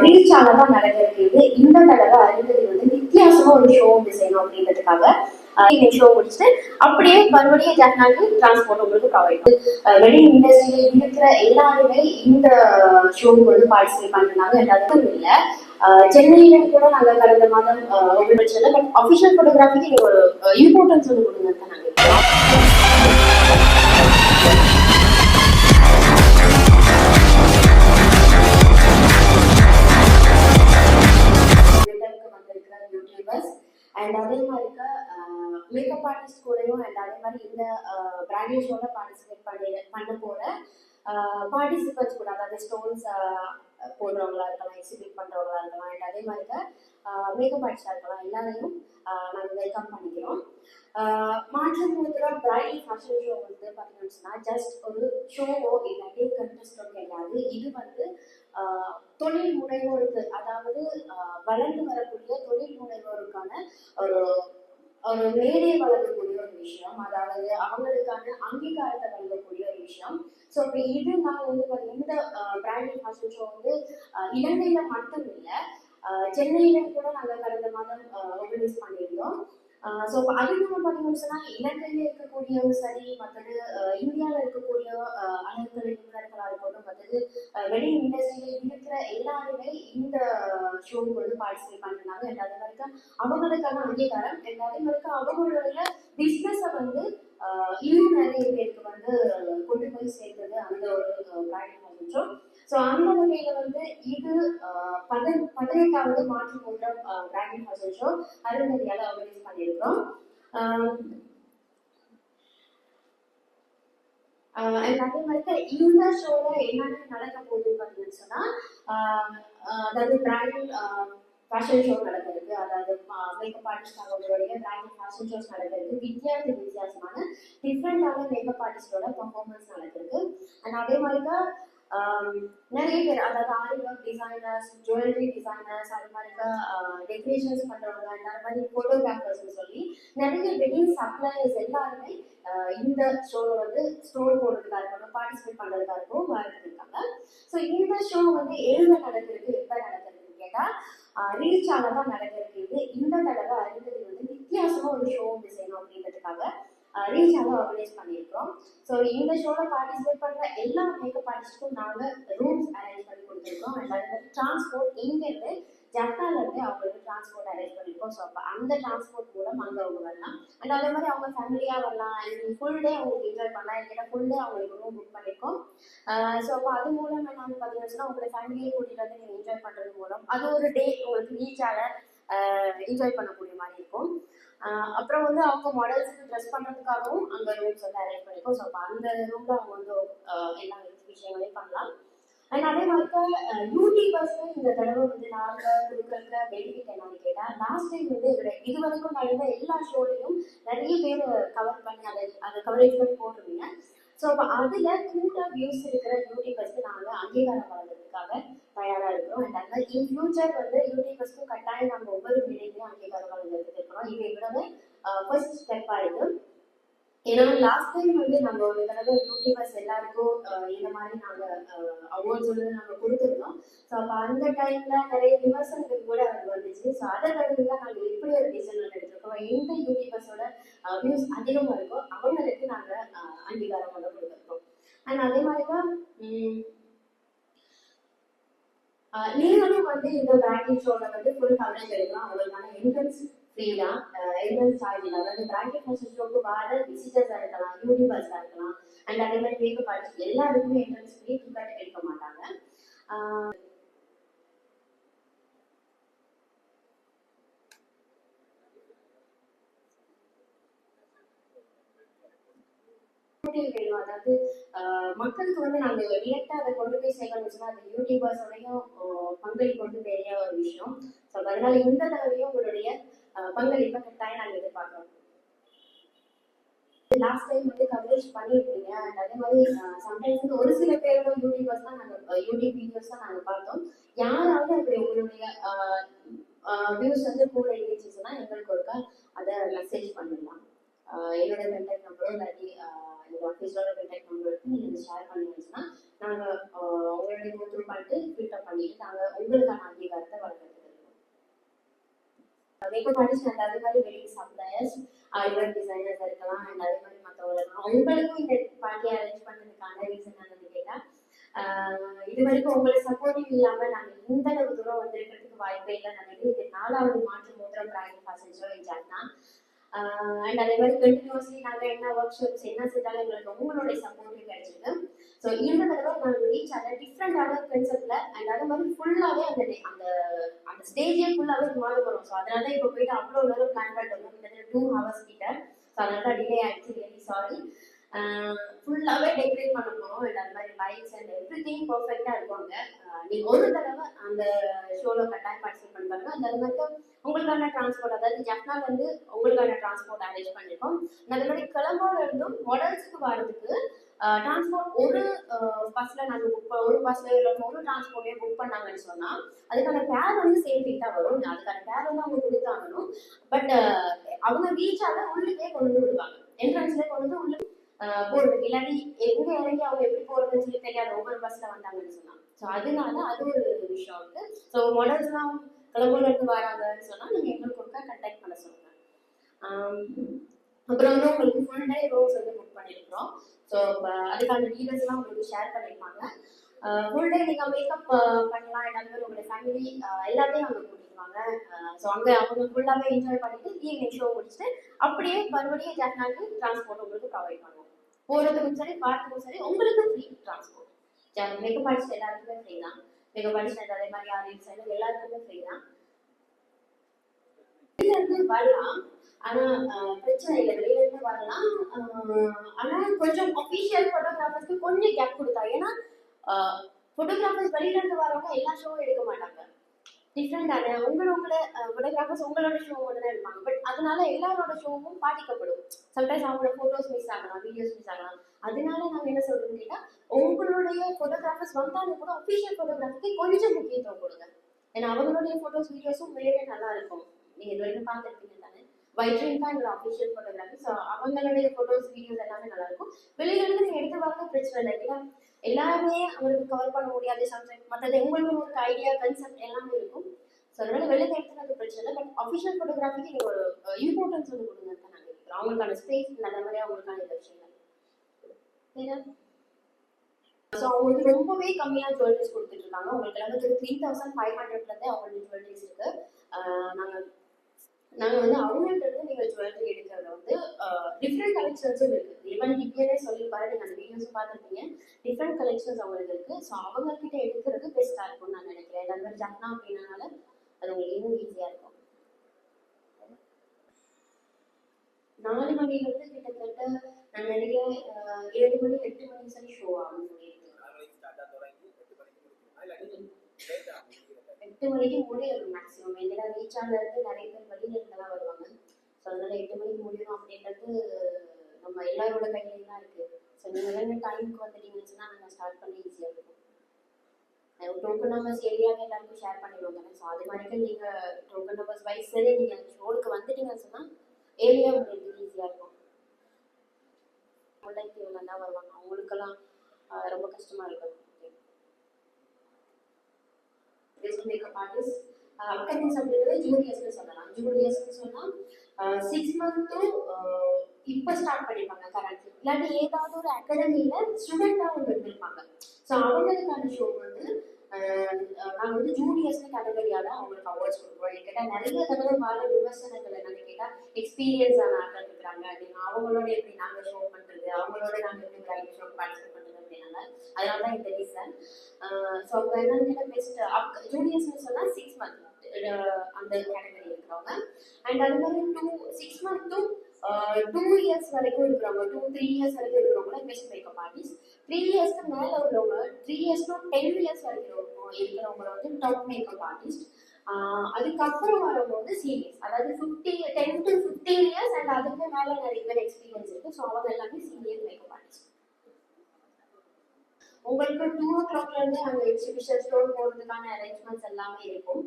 Reach ஆனதான் நடக்கிறது. இந்த தடவை அருந்ததி வந்து வித்தியாசமா ஒரு ஷோ செய்யணும் அப்படின்றதுக்காக ஷோ முடிச்சுட்டு அப்படியே மறுபடியும் ஜெஃப்னாக்கு டிரான்ஸ்போர்ட் உங்களுக்கு ப்ரொவைட். வெட்டிங் இண்டஸ்ட்ரியில இருக்கிற எல்லாருமே இந்த ஷோவுக்கு வந்து பார்ட்டிசிபேட் பண்றதுனால எல்லாருக்கும் இல்லை. சென்னையில கூட நாங்கள் கடந்த மாதம் பட் அஃபிஷியல் போட்டோகிராஃபிக்கு ஒரு இம்பார்ட்டன்ஸ் வந்து கொடுங்க நாங்கள் அண்ட் அதே மாதிரி மேக்கப் ஆர்டிஸ்ட் கூடயும் அண்ட் அதே மாதிரி இந்த பிராண்டிங் ஷோவில் பார்ட்டிசிபேட் பண்ண போகிற பார்ட்டிசிபென்ட்ஸ் கூட, அதாவது ஸ்டோன்ஸ் போடுறவங்களா இருக்கலாம், எக்ஸிபிட் பண்ணுறவங்களா இருக்கலாம், அண்ட் அதே மாதிரி மேக்கப் ஆர்டிஸ்டாக இருக்கலாம், எல்லாரையும் நாங்கள் வெல்கம் பண்ணிக்கிறோம். மாற்றம் மூலத்தில் பிரைடல் ஃபேஷன் ஷோ வந்து பார்த்தீங்கன்னா ஜஸ்ட் ஒரு ஷோவோ இல்லாட்டி கண்டெஸ்டோ கிடையாது. இது வந்து தொழில் முனைவோருக்கு, அதாவது வளர்ந்து வரக்கூடிய தொழில் முனைவோருக்கான ஒரு ஒரு மேலே வளர்க்கக்கூடிய ஒரு விஷயம், அதாவது அவங்களுக்கான அங்கீகாரத்தை வழங்கக்கூடிய ஒரு விஷயம். ஸோ இப்போ இது நாங்கள் வந்து இந்த பிராண்டிங் ஃபேஷன் ஷோ வந்து இலங்கையில மட்டும் இல்லை, சென்னையில கூட நாங்கள் கடந்த மாதம் ஆர்கனைஸ் பண்ணியிருந்தோம். ஸோ அதுக்கு பார்த்தீங்கன்னு சொன்னால் இலங்கையில் இருக்கக்கூடியவும் சரி, மற்றது இந்தியாவில் இருக்கக்கூடிய அழகு நிபுணர்களாக இருக்கட்டும், மற்றது வெட்டிங் இண்டஸ்ட்ரியில் இருக்கிற எல்லாருமே இந்த ஷோவுக்கு வந்து பார்ட்டிசிபேட் பண்ணுறாங்க. அதே மாதிரி அவங்களுக்கான அங்கீகாரம், அதே மாதிரி அவங்களுடைய பிஸ்னஸை வந்து இன்னும் நிறைய பேருக்கு வந்து கொண்டு போய் சேர்ந்தது அந்த ஒரு பிராண்டிங் ஷோ. ஸோ அந்த வகையில் வந்து இது 18வது மாற்று போன்ற பிராண்டிங் ஃபேஷன் ஷோ அருந்ததியால் ஆர்கனைஸ் பண்ணியிருக்கோம். அதே மாதிரி இந்த ஷோல என்னென்ன நடக்க போகுதுன்னு பார்த்தீங்கன்னு சொன்னால், அதாவது பிராண்டிங் ஃபேஷன் ஷோ நடக்கிறது, அதாவது மேக்கப் ஆர்டிஸ்ட் அவங்களுடைய பிராண்டிங் ஃபேஷன் ஷோஸ் நடக்கிறது, வித்தியாசமான டிஃப்ரெண்டான மேக்கப் ஆர்டிஸ்டோட பர்ஃபார்மன்ஸ் நடக்கிறது. அண்ட் அதே மாதிரி தான் நிறைய பேர், அதாவது ஆரி ஒர்க் டிசைனர்ஸ், ஜுவல்லரி டிசைனர்ஸ், அது மாதிரி டெக்கரேஷன்ஸ் பண்ணுறவங்க, அந்த மாதிரி ஃபோட்டோகிராஃபர்ஸ்னு சொல்லி நிறைய வெட்டிங் சப்ளையர்ஸ் எல்லாருமே இந்த ஷோவில் வந்து ஸ்டோர் போடுறதுக்காக இருக்கணும், பார்ட்டிசிபேட் பண்ணுறதுக்காக இருக்கும் இருக்காங்க. ஸோ இந்த ஷோ வந்து எங்கே நடக்கிறது, எப்போ நடக்கிறதுன்னு கேட்டால் ரீச் ஆனதான் நடக்கிறது. இந்த தடவை அருந்ததி வந்து வித்தியாசமாக ஒரு ஷோ செய்யணும் அப்படின்றதுக்காக ரீச் ஆக ஆர்கனைஸ் பண்ணியிருக்கோம். ஸோ இந்த ஷோவில் பார்ட்டிசிபேட் பண்ணுற எல்லா மேக்கப் ஆர்டிஸ்ட்டும் நாங்கள் ரூம்ஸ் அரேஞ்ச் பண்ணி கொடுத்துருக்கோம். அண்ட் அதே மாதிரி டிரான்ஸ்போர்ட் இங்கேருந்து ஜப்பான்லேருந்து அவங்களுக்கு டிரான்ஸ்போர்ட் அரேஞ்ச் பண்ணியிருக்கோம். ஸோ அப்போ அந்த டிரான்ஸ்போர்ட் மூலம் அங்கே அவங்க வரலாம். அண்ட் அதே மாதிரி அவங்க ஃபேமிலியாக வரலாம், அண்ட் ஃபுல் டே அவங்களுக்கு என்ஜாய் பண்ணலாம். இல்லைன்னா ஃபுல் டே அவங்களுக்கு ரூம் புக் பண்ணியிருக்கோம். ஸோ அப்போ அது மூலம் என்னன்னு பார்த்தீங்கன்னா உங்களை ஃபேமிலியை கூட்டிகிட்டு வந்து நீங்கள் என்ஜாய் பண்ணுறது மூலம் அது ஒரு டே உங்களுக்கு ரீச்சாக என்ஜாய் பண்ணக்கூடிய மாதிரி இருக்கும். அப்புறம் வந்து அவங்க மாடல்ஸுக்கு ட்ரெஸ் பண்ணுறதுக்காகவும் அங்கே ரூம்ஸ் வந்து அரேஞ்ச் பண்ணியிருக்கோம். ஸோ அப்போ அந்த ரூமில் அவங்க வந்து எல்லா விஷயங்களையும் பண்ணலாம். அண்ட் அதே மாதிரி யூடியூபர்ஸ்க்கு இந்த தடவை வந்து நாங்கள் கொடுக்குற பெனிஃபிட் என்னன்னு கேட்டால், லாஸ்ட் டைம் வந்து இது வரைக்கும் நடந்த எல்லா ஷோலையும் நிறைய பேர் கவர் பண்ணி அதை கவரேஜ் பண்ணி போட்டிருந்தீங்க. ஸோ அப்போ அதில் கூட வியூஸ் இருக்கிற யூடியூபர்ஸ்க்கு நாங்கள் அங்கீகாரம் வழங்குறதுக்காக தயாராக இருக்கிறோம். அண்ட் அதனால் இன் ஃபியூச்சர் வந்து யூடியூபர்ஸ்க்கும் கட்டாயம் நம்ம ஒவ்வொரு வீடியோலையும் அங்கீகாரம் வழங்குறதுக்கு இருக்கிறோம். இது எங்களோட ஃபர்ஸ்ட் ஸ்டெப்பாக இருக்குது. ஏன்னா லாஸ்ட் டைம் வந்து நம்ம ஒரு தடவை யூடியூபர்ஸ் எல்லாருக்கும் இந்த மாதிரி நாங்கள் அவார்ட்ஸ் வந்து நாங்கள் கொடுத்துருந்தோம். ஸோ அப்போ அந்த டைமில் நிறைய விமர்சனங்கள் கூட வந்துச்சு. ஸோ அதை தவிர தான் நாங்கள் எப்படி ஒரு டிசைன் எடுத்துருக்கோம், எந்த யூடியூபர்ஸோட வியூஸ் அதிகமாக இருக்கோ அவங்களுக்கு நாங்கள் அங்கீகாரம் வந்து கொடுத்துருக்கோம். அண்ட் அதே மாதிரி தான் நீங்களும் வந்து இந்த பிராண்டிங் ஷோவில் வந்து ஃபுல் கவரேஜ் எடுக்கலாம். அவங்களுக்கான என்ட்ரன்ஸ் ஃப்ரீ தான், என்ட்ரன்ஸ் சார்ஜ் இல்லை. அதாவது பிராண்டிங் ஃபேஷன் ஷோக்கு வர விசிட்டர்ஸாக இருக்கலாம், யூடியூபர்ஸாக இருக்கலாம், அண்ட் அதே மாதிரி மேக்கப் ஆர்டிஸ்ட் எல்லாருக்குமே என்ட்ரன்ஸ் ஃப்ரீ, டிக்கெட் எடுக்க மாட்டாங்க. வேணும், அதாவது மக்களுக்கு வந்து நாங்கள் டிரெக்டாக அதை கொண்டு போய் சேர்க்கணும்னு சொன்னால் அது யூடியூபர்ஸோடையும் பங்களிப்பு வந்து பெரிய ஒரு விஷயம். ஸோ அதனால இந்த தடவையும் உங்களுடைய பங்களிப்பை கட்டாயம் நாங்கள் எதிர்பார்க்கிறோம். லாஸ்ட் டைம் வந்து கவரேஜ் பண்ணியிருக்கீங்க. அண்ட் அதே மாதிரி சம்டைம்ஸ் வந்து ஒரு சில பேரோட யூடியூபர்ஸ் தான் நாங்கள் யூடியூப் வீடியோஸ் தான் நாங்கள் பார்த்தோம். யாராவது அப்படி உங்களுடைய வியூஸ் வந்து கூட இருந்துச்சுன்னா எங்களுக்கு ஒருக்கா அதை மெசேஜ் பண்ணிடலாம். என்னோட கண்டாக்ட் நம்பரும் இல்லாட்டி என்னோட ஆஃபீஸோட கண்டாக்ட் நம்பருக்கு நீங்கள் ஷேர் பண்ணிங்கன்னா நாங்கள் உங்களுடைய த்ரூ பண்ணிட்டு ஃபில்டர் பண்ணிட்டு நாங்கள் உங்களுக்கு மேக்கப் ஆர்டிஸ்ட் அண்ட் அதே மாதிரி வெட்டிங் சப்ளையர்ஸ், ஈவென்ட் டிசைனர்ஸ் இருக்கலாம் அண்ட் அதே மாதிரி மற்றவங்க இருக்கலாம். உங்களுக்கும் இந்த பார்ட்டியை அரேஞ்ச் பண்ணதுக்கான ரீசன் என்னன்னு கேட்டால், இது வரைக்கும் உங்களை சப்போர்ட்டிவ் இல்லாமல் நாங்கள் இந்த அளவு தூரம் வந்திருக்கிறதுக்கு வாய்ப்பே இல்லை. நினைக்கிறேன் இது 4வது மாற்று மோதிரம் brand fashion show in Jaffna. And அதே மாதிரி கண்டினியூஸ்லி நாங்கள் என்ன ஒர்க் ஷாப்ஸ் என்ன செஞ்சாலும் எங்களுக்கு உங்களுடைய சப்போர்ட்டிவ் கிடைச்சிருக்கு. ஸோ இந்த தடவை நாங்கள் ரீச் ஆன டிஃப்ரெண்டான கான்செப்ட்ல அண்ட் அதே மாதிரி ஃபுல்லாகவே அந்த அந்த ஸ்டேஜே ஃபுல்லாகவே மாற போகிறோம். ஸோ அதனால தான் இப்போ போயிட்டு அவ்வளோ நேரம் பிளான் பண்ணிட்டு வந்தோம், கிட்டத்தட்ட 2 hours கிட்ட. ஸோ அதனால தான் டிலே ஆயிடுச்சு, வெரி சாரி. ஃபுல்லாகவே டெக்கரேட் பண்ண போகிறோம் அண்ட் அது மாதிரி லைட்ஸ் அண்ட் எவ்ரி திங் பர்ஃபெக்டாக இருக்குவாங்க. நீங்கள் ஒரு தடவை அந்த ஷோவில் கட்டாயம் பார்ட்டிசிபேட் பண்ணுறாங்க. அந்த மாதிரி உங்களுக்கான டிரான்ஸ்போர்ட், அதாவது ஜப்னால இருந்து உங்களுக்கான டிரான்ஸ்போர்ட் அரேஞ்ச் பண்ணியிருக்கோம். அதே மாதிரி கிளம்போல இருந்தும் மாடல்ஸுக்கு வரதுக்கு டிரான்ஸ்போர்ட் ஒரு பஸ்ல நாங்கள் ஒரு பஸ்ல இல்லை ஒரு டிரான்ஸ்போர்ட்டே புக் பண்ணாங்கன்னு சொன்னா அதுக்கான பேர் வந்து சேஃப்டி தான் வரும். அதுக்கான பேர் வந்து அவங்க கொடுத்தாகணும். பட் அவங்க ரீச் ஆக உள்ளுக்கே கொண்டு வந்து விடுவாங்க, என்ட்ரன்ஸ்லேயே கொண்டு வந்து உள்ள போறதுக்கு. இல்லாட்டி எங்க இறங்கி அவங்க எப்படி போறதுன்னு சொல்லி தெரியாது ஒவ்வொரு பஸ்ல வந்தாங்கன்னு சொன்னா. ஸோ அதனால அது ஒரு விஷயம் இருக்கு. ஸோ மாடல்ஸ்லாம் கிளம்புல இருந்து வராங்கன்னு சொன்னா நீங்க எங்களுக்கு ஒருக்கா கண்டாக்ட் பண்ண சொல்லுங்க. அப்புறம் வந்து உங்களுக்கு ஃபுல் டே ரோஸ் வந்து புக் பண்ணியிருக்கிறோம். ஸோ அதுக்கான டீடைல்ஸ்லாம் உங்களுக்கு ஷேர் பண்ணியிருப்பாங்க. ஃபுல் டே நீங்கள் மேக்கப் பண்ணலாம், எல்லாமே உங்களுடைய ஃபேமிலி எல்லாத்தையும் அங்கே கூட்டிட்டு வாங்க. ஸோ அங்கே அவங்க ஃபுல்லாகவே என்ஜாய் பண்ணிட்டு ஈவினிங் ஷோ முடிச்சுட்டு அப்படியே மறுபடியும் ஜப்னாக்கு டிரான்ஸ்போர்ட் உங்களுக்கு ப்ரொவைட் பண்ணுவோம். போகிறதுக்கும் சரி பார்த்துக்கும் சரி உங்களுக்கு ஃப்ரீ டிரான்ஸ்போர்ட். மேக்கப் ஆர்டிஸ்ட் எல்லாருக்குமே ஃப்ரீ தான். மேக்கப் ஆர்டிஸ்ட் அதே மாதிரி ஆர்டிஸ்ட் எல்லாருக்குமே ஃப்ரீ தான். இருந்து வரலாம், ஆனா பிரச்சனை இல்லை, வெளியில இருந்து வரலாம். ஆனா கொஞ்சம் அஃபிஷியல் போட்டோகிராஃபர்ஸ்க்கு கொஞ்சம் கேப் கொடுத்தா. ஏன்னா போட்டோகிராஃபர்ஸ் வெளியில இருந்து வரவங்க எல்லா ஷோவும் எடுக்க மாட்டாங்க. டிஃப்ரெண்டான உங்களோட போட்டோகிராஃபர்ஸ் உங்களோட ஷோ தான் எடுப்பாங்க. பட் அதனால எல்லாரோட ஷோவும் பாதிக்கப்படும். சம்டைம்ஸ் அவங்களோட போட்டோஸ் மிஸ் ஆகலாம், வீடியோஸ் மிஸ் ஆகலாம். அதனால நாங்க என்ன சொல்றோம்னு கேட்டா, உங்களுடைய போட்டோகிராஃபர்ஸ் வந்தாலும் கூட அஃபிஷியல் போட்டோகிராஃபிக்கு கொஞ்சம் முக்கியத்துவம் கொடுங்க. ஏன்னா அவங்களுடைய போட்டோஸ் வீடியோஸும் வெளியே நல்லா இருக்கும். நீங்க இது வரைக்கும் பார்த்துருப்பீங்க தானே, வைட்ரின் தான் எங்களோட அஃபிஷியல் போட்டோகிராஃபி. ஸோ அவங்களுடைய போட்டோஸ் வீடியோஸ் எல்லாமே நல்லா இருக்கும். வெளியில இருந்து நீங்க எடுத்து வரது பிரச்சனை இல்லை. ஏன்னா எல்லாமே அவங்களுக்கு கவர் பண்ண முடியாது. சம்டைம் மற்றது உங்களுக்கு ஒரு ஐடியா கன்செப்ட் எல்லாமே இருக்கும். ஸோ அதனால வெளியில எடுத்துறது பிரச்சனை இல்லை. பட் அஃபிஷியல் போட்டோகிராஃபிக்கு நீங்க ஒரு இம்பார்ட்டன்ஸ் வந்து கொடுங்க தான் நாங்கள் இருக்கிறோம். அவங்களுக்கான ஸ்பேஸ் நல்ல மாதிரியா அவங்களுக்கான இந்த விஷயங்கள். ஸோ அவங்களுக்கு ரொம்பவே கம்மியாக ஜுவல்லரிஸ் கொடுத்துட்டு இருக்காங்க. உங்களுக்கு எல்லாமே 3500 அவங்களுடைய ஜுவல்லரிஸ் இருக்கு. நாங்கள் வந்து அவங்கள்ட்ட இருந்து நீங்கள் ஜுவல்லரி எடுக்கிறத வந்து டிஃப்ரெண்ட் கலெக்ஷன்ஸும் இருக்குது. ஈவன் டிபிஎனே சொல்லியிருப்பாரு, நீங்கள் அந்த வீடியோஸும் பார்த்துருப்பீங்க. டிஃப்ரெண்ட் கலெக்ஷன்ஸ் அவங்களுக்கு இருக்குது. ஸோ அவங்கக்கிட்ட எடுக்கிறது பெஸ்ட்டாக இருக்கும்னு நான் நினைக்கிறேன். அந்த மாதிரி ஜப்னா அப்படின்னால அது உங்களுக்கு இன்னும் ஈஸியாக இருக்கும். 4 மணிலேருந்து கிட்டத்தட்ட நான் நினைக்கிறேன் 7 மணி 8 மணி சரி ஷோ ஆகும். 8 மணிக்கு முடியும் மேக்ஸிமம். எங்கன்னா ரீச் ஆனது நிறைய பேர் வெளியில இருந்தெல்லாம் வருவாங்க. ஸோ அதனால 8 மணிக்கு முடியும் அப்படின்றது நம்ம எல்லாரோட கையிலையும் தான் இருக்கு. ஸோ நீங்க எல்லாமே டைமுக்கு வந்துட்டீங்கன்னு சொன்னா நாங்கள் ஸ்டார்ட் பண்ணி ஈஸியாக இருக்கும். டோக்கன் நம்பர்ஸ் ஏரியாவே எல்லாருக்கும் ஷேர் பண்ணிடுவாங்க. ஸோ அது மாதிரி நீங்க டோக்கன் நம்பர்ஸ் வைஸ் சரி நீங்க ஷோலுக்கு வந்துட்டீங்கன்னு சொன்னா ஏரியா உங்களுக்கு ஈஸியாக இருக்கும். முல்லைக்கு இவங்க தான் வருவாங்க, அவங்களுக்கெல்லாம் ரொம்ப கஷ்டமா இருக்கும். மேக்கப் ஆர்டிஸ்ட் அகாடமிஸ் அப்படிங்கிறது ஜூனியர்ஸ்னு சொல்லலாம். ஜூனியர்ஸ்னு சொன்னால் 6 months இப்போ ஸ்டார்ட் பண்ணியிருப்பாங்க கரண்ட்லி. இல்லாட்டி ஏதாவது ஒரு அகாடமியில் ஸ்டூடெண்டாக அவங்க இருந்திருப்பாங்க. ஸோ அவங்களுக்கான ஷோ வந்து நாங்கள் வந்து ஜூனியர்ஸ்னு கேட்டகரியால் அவங்களுக்கு அவார்ட்ஸ் கொடுக்குறோம். கேட்டால் நிறைய தடவை வர விமர்சனங்கள் என்னன்னு கேட்டால் எக்ஸ்பீரியன்ஸ் ஆன ஆட்கள் இருக்கிறாங்க அப்படின்னா அவங்களோட எப்படி நாங்கள் ஷோ பண்ணுறது, அவங்களோட நாங்கள் எப்படி லைவ் ஷோ பார்ட்டிசிபேட் பண்ணுறது அப்படின்னால அதனால தான் இந்த ரீசன். ஸோ அவங்க என்னன்னு கேட்டால் பெஸ்ட் ஜூனியர்ஸ்னு சொன்னால் 6 months அந்த கேட்டகரி இருக்கிறவங்க. அண்ட் அது மாதிரி 6 months to 2 years வரைக்கும் இருக்கிறவங்க, 2-3 years வரைக்கும் இருக்கிறவங்க பெஸ்ட் மேக்கப் ஆர்டிஸ்ட். 3 yearsக்கு மேலே உள்ளவங்க 3 years to 10 years வரைக்கும் இருக்கிறவங்க வந்து டாப் மேக்கப் ஆர்டிஸ்ட். அதுக்கப்புறம் வரும்போது சீனியர்ஸ், அதாவது 10 to 15 years அண்ட் அதுக்கு மேலே நிறைய பேர் எக்ஸ்பீரியன்ஸ் இருக்கு. ஸோ அவங்க எல்லாமே சீனியர் மேக்கப் ஆர்டிஸ்ட். உங்களுக்கு 2 o'clock இருந்து அங்கே எக்ஸிபிஷன் ஸ்டோர் போகிறதுக்கான அரேஞ்ச்மெண்ட்ஸ் எல்லாமே இருக்கும்.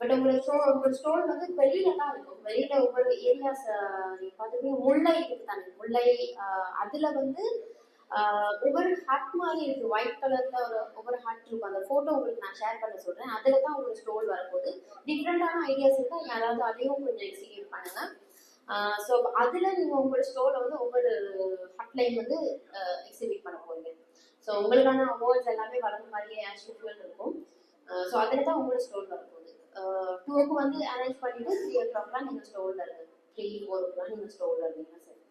பட் உங்களோட ஸ்டோர் வந்து வெளியில தான் இருக்கும். வெளியில ஒவ்வொரு ஏரியாஸ் நீங்க பார்த்துருப்பீங்க. முல்லை இருக்கு தானே, முல்லை அதுல வந்து ஒவ்வொரு ஹாட் மாதிரி இருக்கு, ஒயிட் கலர்ல ஒவ்வொரு ஹாட் இருக்கும். அந்த போட்டோ உங்களுக்கு நான் ஷேர் பண்ண சொல்றேன். அதுல தான் உங்களுக்கு ஸ்டோல் வரப்போகுது. டிஃப்ரெண்டான ஐடியாஸ் இருந்தா யாராவது அதையும் கொஞ்சம் எக்ஸிக்யூட் பண்ணுங்க. ஸோ அதுல நீங்க உங்களோட ஸ்டோலை வந்து ஒவ்வொரு ஹட்லைன் வந்து எக்ஸிபிட் பண்ண போறீங்க. ஸோ உங்களுக்கான அவார்ட்ஸ் எல்லாமே வளர்ந்த மாதிரியே ஆஸ் யூஸ்வல் இருக்கும். ஸோ அதில் தான் உங்களோட ஸ்டோல் வரப்போகுது. 2 வந்து அரேஞ்ச் பண்ணிட்டு 3 o'clockலாம் நீங்கள் ஸ்டோலில் இருக்கு, 3-4 o'clock நீங்கள் ஸ்டோலில் இருந்தீங்கன்னா சரி.